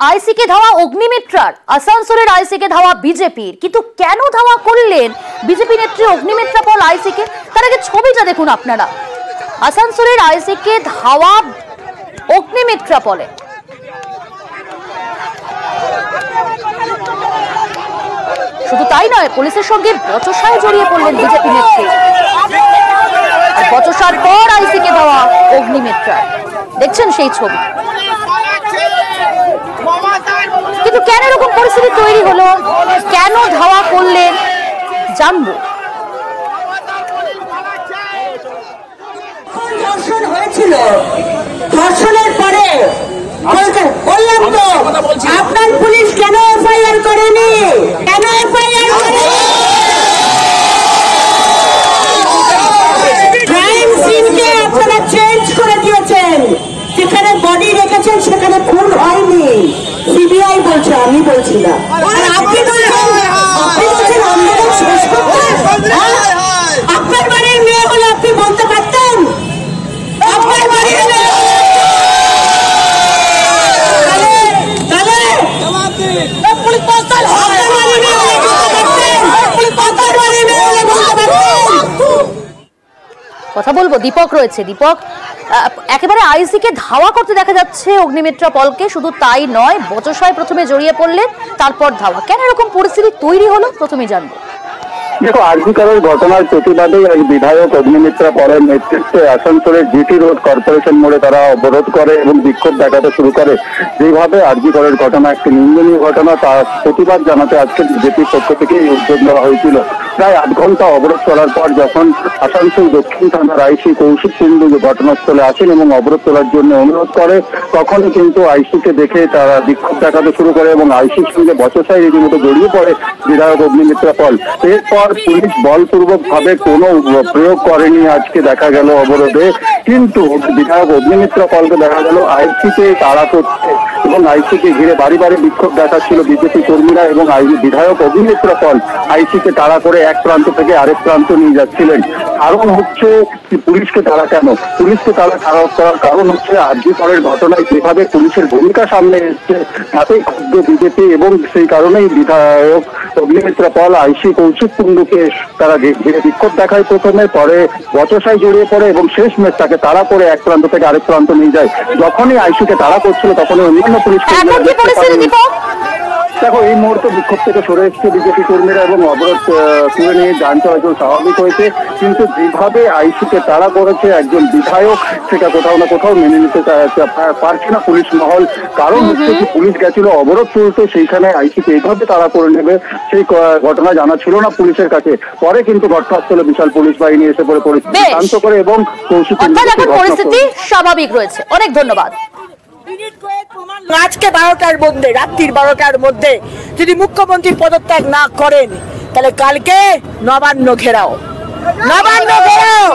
আইসিকে ধাওয়া অগ্নিমিত্রার, আসানসোলের আইসিকে ধাওয়া বিজেপির। কিন্তু কেন ধাওয়া করলেন বিজেপি নেত্রী অগ্নিমিত্রা পল আইসিকে? তার আগে ছবিটা দেখুন আপনারা। আসানসোলের আইসিকে ধাওয়া অগ্নিমিত্রা পলে। শুধু তাই নয়, পুলিশের সঙ্গে বচসায় জড়িয়ে পড়লেন বিজেপি নেত্রী। বচসার পর আইসিকে ধাওয়া অগ্নিমিত্রা, দেখছেন সেই ছবি। কিন্তু কেন এরকম পরিস্থিতি তৈরি হলো, কেন ধাওয়া করলেন জানবো। ধর্ষণ হয়েছিল, ধর্ষণের পরে বললাম তো আপনার পুলিশ কেন এফআইআর করেনি, কেন এফআইআর করেনি? ক্রাইম সিনকে আপনারা চেঞ্জ করে দিয়েছেন, যেখানে বডি রেখেছেন সেখানে খুন হয়নি। সিবিআই বলছে, আমি বলছি না। আর আপনি বলছেন আন্দোলন শেষ করতে। আপনার বাড়ির মেয়ে হলে আপনি বলতে পারতেন আপনার বাড়ির মেয়ে। কথা বলবো, দীপক রয়েছে। দীপক, একেবারে আইসিকে ধাওয়া করতে দেখা যাচ্ছে অগ্নিমিত্রা পলকে। শুধু তাই নয়, বচসায় প্রথমে জড়িয়ে পড়লেন, তারপর ধাওয়া। কেন এরকম পরিস্থিতি তৈরি হলো প্রথমে জানবো। দেখো, আরজিকরের ঘটনার প্রতিবাদে এক বিধায়ক অগ্নিমিত্রা পলের নেতৃত্বে আসানসোলের জিটি রোড কর্পোরেশন মোড়ে তারা অবরোধ করে এবং বিক্ষোভ দেখাতে শুরু করে। যেভাবে আরজিকরের ঘটনা একটি নিন্দনীয় ঘটনা, তার প্রতিবাদ জানাতে আজকে বিজেপির পক্ষ থেকে এই উদ্যোগ নেওয়া হয়েছিল। প্রায় 8 ঘন্টা অবরোধ চলার পর যখন আসানসোল দক্ষিণ থানার আইসি কৌশিক কুণ্ডু ঘটনাস্থলে আসেন এবং অবরোধ তোলার জন্য অনুরোধ করে, তখনই কিন্তু আইসিকে দেখে তারা বিক্ষোভ দেখাতে শুরু করে এবং আইসির সঙ্গে বচসায় রীতিমতো জড়িয়ে পড়ে বিধায়ক অগ্নিমিত্রা পল। এরপর পুলিশ বলপূর্বক ভাবে কোনো প্রয়োগ করেনি আজকে দেখা গেল অবরোধে। কিন্তু বিধায়ক অগ্নিমিত্রা পলকে দেখা গেল আইসিকে তাড়া করছে এবং আইসিকে ঘিরে বাড়ি বাড়ি বিক্ষোভ দেখাচ্ছিল বিজেপি কর্মীরা এবং বিধায়ক অগ্নিমিত্রা পল আইসিকে তাড়া করে এক প্রান্ত থেকে আরেক প্রান্ত নিয়ে যাচ্ছিলেন। কারণ হচ্ছে পুলিশকে তাড়া কেন, পুলিশকে তাড়া করার কারণ হচ্ছে আরজিকরের ঘটনায় যেভাবে পুলিশের ভূমিকা সামনে এসছে তাতেই ক্ষুব্ধ বিজেপি এবং সেই কারণেই বিধায়ক অগ্নিমিত্রা পল আইসি কৌশিক কুণ্ডুকে তারা ঘিরে বিক্ষোভ দেখায় প্রথমে, পরে বচসায় জড়িয়ে পড়ে এবং শেষমেশ তাকে তাড়া করে এক প্রান্ত থেকে আরেক প্রান্ত নিয়ে যায়। যখনই আইসিকে তাড়া করছিল তখনই অন্যান্য পুলিশ দেখো এই মুহূর্তে বিক্ষোভ থেকে সরে এসছে বিজেপি কর্মীরা এবং অবরোধ তুলে নিয়ে যান চলাচল স্বাভাবিক হয়েছে। কিন্তু যেভাবে আইসিকে তাড়া করেছে একজন বিধায়ক, সেটা কোথাও না কোথাও মেনে নিতে পারছে না পুলিশ মহল। কারণ হচ্ছে যে পুলিশ গেছিল অবরোধ তুলতে, সেইখানে আইসিকে এইভাবে তাড়া করে নেবে সেই ঘটনা জানা ছিল না পুলিশের কাছে। পরে কিন্তু ঘটনাস্থলে বিশাল পুলিশ বাহিনী এসে পরে পরিস্থিতি শান্ত করে এবং পরিস্থিতি স্বাভাবিক রয়েছে। অনেক ধন্যবাদ। আজকে 12টার মধ্যে, রাত্রির 12টার মধ্যে যদি মুখ্যমন্ত্রী পদত্যাগ না করেন তাহলে কালকে নবান্ন ঘেরাও, নবান্ন ঘেরাও।